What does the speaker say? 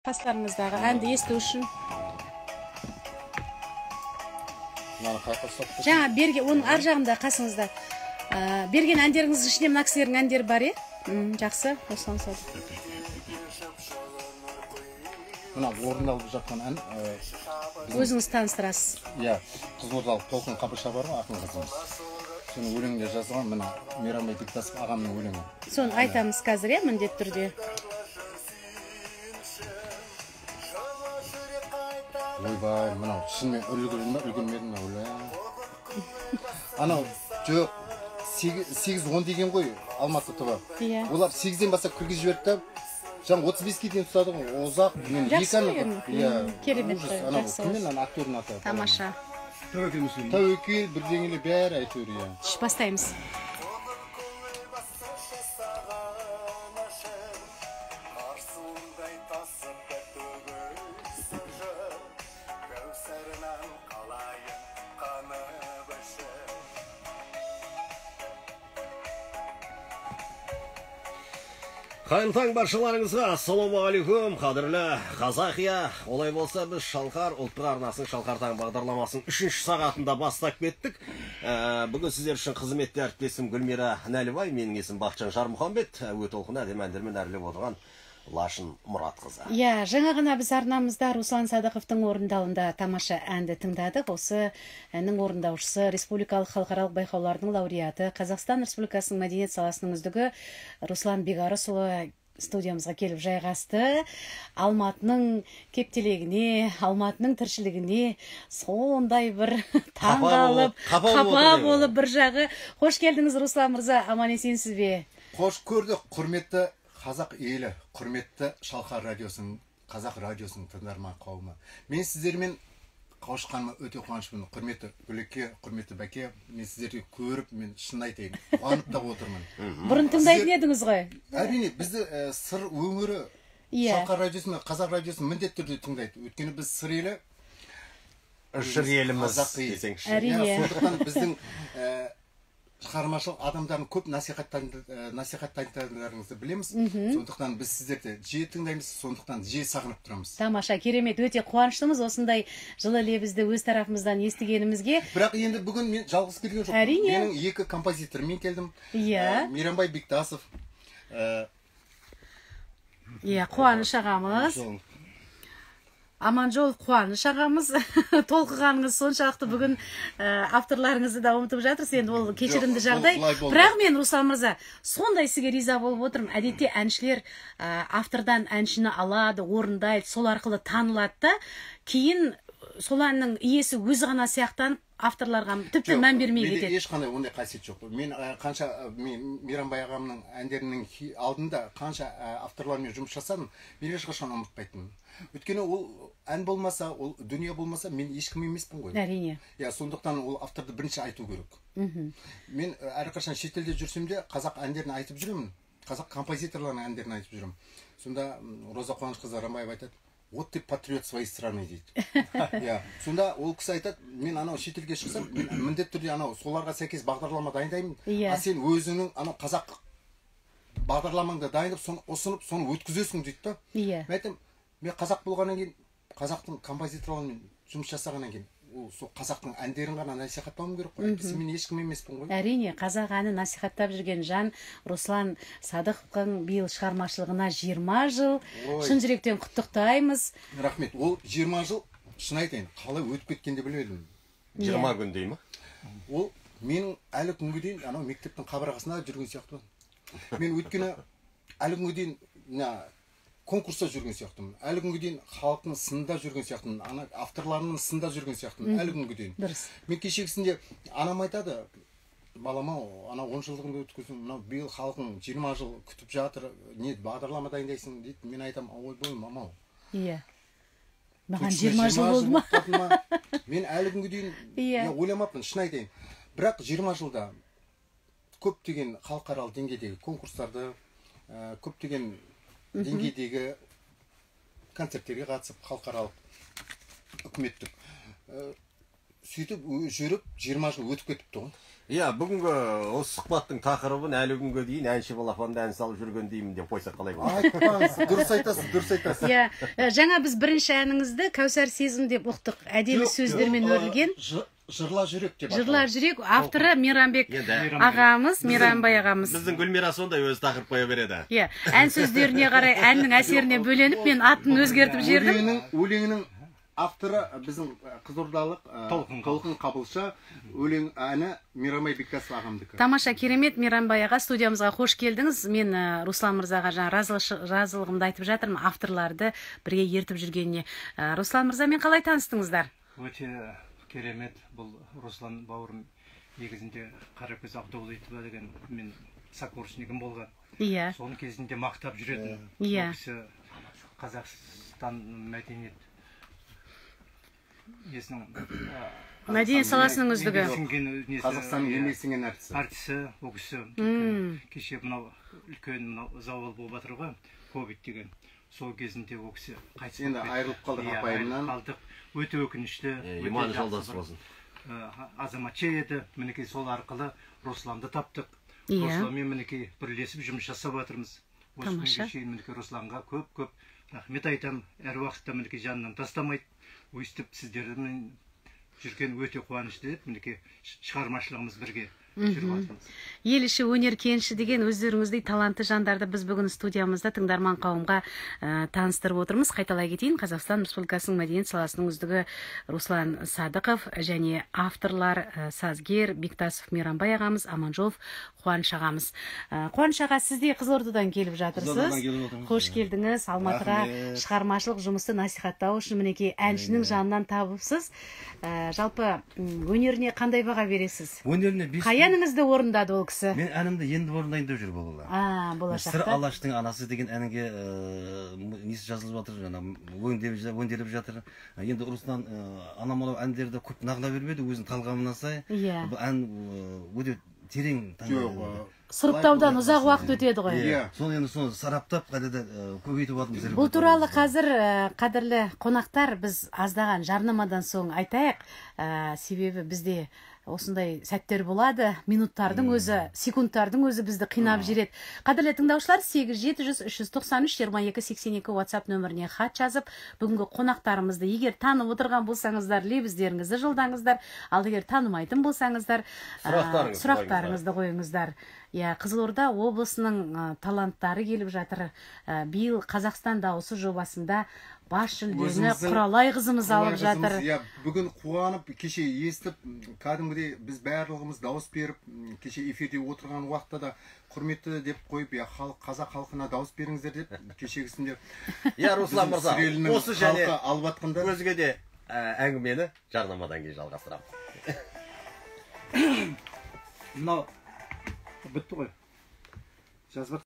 Қастарыңыздағы әнді есту үшін. Жаңа берген, оның ар жағында қасыңызда берген әндеріңіздің ішінде мына кісілердің әндері бар, жақсы, осыған сады. Мына орындалып жатқан ән өзіңіз таныстырасыз. Иә, қызылордалық Толқын Қабыша бар ма, ақын қызымыз. Соның өлеңінде жазылған мына Мейрамбай Бектасов ағамның өлеңі. Соны айтамыз қазір, міндетті түрде. Ойбай, мынау шынымен үлгермедім өлең. Анау жоқ 8-10 деген ғой Алматы тобы. Олар 8-ден бастап кіргізіп жіберді. Жаңа 35-ке дейін ұстады ғой. Ұзақ. Керемет. Кіммен актердің аты? Тамаша. Тәуекел бірдеңелер бәрі әйтеуір. Бастаймыз. Қайырлы таң баршаларыңызға, ассалаумағалейкум, қадірлі Қазақия. Олай болса, біз Шалқар ұлттық арнасының Шалқар таң бағдарламасының 3-ші сағатында бастап кеттік. Бүгін сіздер үшін қызметте әріптесім Гүлмира Нәлібай, менің есім Бақытжан Жармұхамбет, әуе толқыны әдемі әндермен әрлеп отырған Лашын Мұратқызы. Жаңа ғана біз арнамызда Руслан Садықовтың орындауында тамаша әнді тыңдадық. Осы әннің орындаушысы, республикалық халықаралық байқаулардың лауреаты, Қазақстан Республикасының мәдениет саласының үздігі Руслан Бегарысұлы студиямызға келіп жайғасты. Алматының кептелегіне, Алматының тіршілігіне сондай бір таңғалып, қапа болып бір жағы. Қош келдіңіз, Руслан мырза, аман есенсіз бе? Қош көрдік, құрметті қазақ елі, құрметті Шалқар радиосының, қазақ радиосының тыңдарман қауымы. Мен сіздермен қауышқаныма өте қуаныштымын. Құрметті Гүлеке, құрметті Бәке, мен сіздерді көріп, мен шын айтайын, қуанып та отырмын. Бұрын тыңдайтын едіңіз ғой? Әрине, бізді сыр өңірі Шалқар радиосының, қазақ радиосының міндетті түрде тыңдайды. Өйткені біз сыр елі, жыр еліміз десеңші. Әрине. Сондықтан біздің шығармашылық адамдардың көп насихаттайтындарыңызды білеміз. Сондықтан біз сіздерді жиі тыңдаймыз, сондықтан жиі сағынып тұрамыз. Тамаша, керемет, өте қуаныштымыз осындай жылы лебізді өз тарафымыздан естігенімізге. Бірақ енді бүгін мен жалғыз келген жоқпын. Әрине. Менің екі композитормен келдім. Мейрамбай Бектасов. Қуаныш ағамыз. Аманжол Қуаныш ағамыз. Толқығаныңыз соншалықты бүгін авторларыңызды да ұмытып жатырсыз. Енді ол кешірімді жағдай. Бірақ мен, Руслан мырза, сондай сізге риза болып отырмын. Әдетте әншілер автордан әншіні алады, орындайды, сол арқылы танылады да, кейін сол әннің иесі өзі ғана сияқтанып, авторларға тіпті мән бермей кетеді. Менде ешқандай ондай қасиет жоқ. Мен қанша Мейрамбай ағамның әндерінің алдында қанша авторлармен жұмыс жасадым, мен ешқашан ұмытпайтынмын. Өйткені ол ән болмаса, ол дүние болмаса, мен ешкім емеспін ғой. Әрине. Сондықтан ол авторды бірінші айту керек. Мен әрқашан шетелде жүрсем де қазақ әндерін айтып жүремін. Қазақ композиторларының әндерін айтып жүремін. Сонда Роза Қуанышқызы Рамбаева айтады: "Вот ты патриот своей страны" дейді. Сонда ол кісі айтады: "Мен анау шетелге шықсам, мен міндетті түрде анау соларға сәйкес бағдарлама дайындаймын. А сен өзіңнің анау қазақ бағдарламаңды дайындап, соны ұсынып, соны өткізесің" дейді да. Мен айтамын, мен қазақ болғаннан кейін, қазақтың композиторларымен жұмыс жасағаннан кейін, сол қазақтың әндерін ғана насихаттауым керек қой. Әйтпесе мен ешкім емеспін ғой. Әрине, қазақ әнін насихаттап жүрген жан Руслан Садықовтың биыл шығармашылығына 20 жыл. Шын жүректен құттықтаймыз. Рахмет. Ол 20 жыл, шын айтайын, қалай өтіп кеткенде білмедім. 20 күн дей ма? Ол менің әлі күнге дейін анау мектептің қабырғасында жүрген сияқты. Мен өткені әлі күнге дейін конкурста жүрген сияқтымын. Әлі күнге дейін халықтың сынында жүрген сияқтымын. Авторларының сынында жүрген сияқтымын. Әлі күнге дейін. Мен кешегісінде анам айтады: "Балам-ау, ана 10 жылдығыңды өткіздің, мынау биыл халқың 20 жыл күтіп жатыр, не бағдарлама дайындайсың" дейді. Мен айтамын: "Ойбой, мамау. Маған 20 жыл болды ма?" Мен әлі күнге дейін ойламаппын, шын айтайын. Бірақ 20 жылда көптеген халықаралық деңгейдегі конкурстарды, көптеген деңгейдегі концерттерге қатысып, халықаралық үкіметтік сөйтіп жүріп 20 жыл өтіп кетіпті ғой. Иә, бүгінгі осы сұхбаттың тақырыбын әлі күнге дейін әнші балапанда ән салып жүрген деймін деп қойсақ қалай болады? Айтпаңыз, дұрыс айтасыз. Иә, жаңа біз бірінші әніңізді Кәусар сезім деп ұқтық. Әдемі сөздермен өрілген. Жырла жүрек деп. Жырла жүрек, авторы Мейрамбек ағамыз, Мейрамбай ағамыз. Біздің Гүлмира сондай өзі тақырып қоя береді. Иә, ән сөздеріне қарай әннің әсеріне бөленіп, мен атын өзгертіп жібердім. Өлеңнің авторы біздің қызылордалық Толқын Қабылша, өлең әні Мейрамбай Бекасов ағамдікі. Тамаша, керемет. Мейрамбай аға, студиямызға қош келдіңіз. Мен Руслан мырзаға жаңа разылығымды айтып жатырмын, авторларды бірге ертіп жүргеніне. Руслан мырза, мен қалай таныстыңыздар? Өте керемет. Бұл Руслан бауырым негізінде Қаракөз Абдуллаева деген мен сокурснигім болған. Иә. Соның кезінде мақтап жүретін. Иә. Қазақстан мәдениет мәдениет саласының үздігі. Қазақстанның еңбек сіңген әртісі, ол кісі кеше мынау үлкен зауал болып жатыр ғой, ковид деген. Сол кезінде ол кісі қайтыс енді айырылып қалдық апайымнан. Өте өкінішті, иманы жолдас болсын. Азаматша еді. Мінекей сол арқылы Русланды таптық. Русланмен мінекей бірлесіп жұмыс жасап жатырмыз. Осы күнге шейін мінекей Русланға көп рахмет айтамын. Әр уақытта мінекей жанынан тастамайды. Өйстіп сіздермен жүрген өте қуанышты деп, мінекей шығармашылығымыз бірге жүріп жатырмыз. Ел іші өнер кенші деген өздеріңіздей талантты жандарды біз бүгін студиямызда тыңдарман қауымға таныстырып отырмыз. Қайталай кетейін, Қазақстан Республикасының мәдениет саласының үздігі Руслан Садықов және авторлар сазгер Бектасов Мейрамбай ағамыз, Аманжолов Қуаныш ағамыз. Қуаныш аға, сіз де Қызылордадан келіп жатырсыз. Қош келдіңіз. Алматыға шығармашылық жұмысты насихаттау үшін мінекей әншінің жанынан табыпсыз. Жалпы өнеріне қандай баға бересіз? Өнеріне Қай әніңізді орындады ол кісі? Мен әнімді енді орындайын деп жүр бұл. Болашақта. Сыр Алаштың анасы деген әнге несі жазылып жатыр, өңделіп жатыр. Енді Руслан анамалау әндерді көп нағыла бермеді, өзінің талғамына сай. Бұл ән өте терең. Сұрыптаудан ұзақ уақыт өтеді ғой. Соны енді соны сараптап, қайда көбейтіп жатырмыз. Бұл туралы қазір қадірлі қонақтар біз аздаған жарнамадан соң айтайық. Себебі бізде осындай сәттер болады, минуттардың өзі, секундтардың өзі бізді қинап жүреді. Қадірлі тыңдаушылар, 8-700-390-22-82 WhatsApp нөміріне хат жазып, бүгінгі қонақтарымызды егер танып отырған болсаңыздар, лебіздеріңізді жолдаңыздар, ал егер танымайтын болсаңыздар, сұрақтарыңызды қойыңыздар. Қызылорда облысының таланттары келіп жатыр. Биыл Қазақстан дауысы жобасында бас жүлдені Құралай қызымыз алып жатыр. Бүгін қуанып, кеше естіп, кәдімгідей біз барлығымыз дауыс беріп, кеше эфирде отырған уақытта да құрметті деп қойып, қазақ халқына дауыс беріңіздер деп, кешегісінде Руслан мырза, осы және өзге де әңгімені жарнамадан кейін жалғастырамыз. Мынау бітті ғой. Жазбақ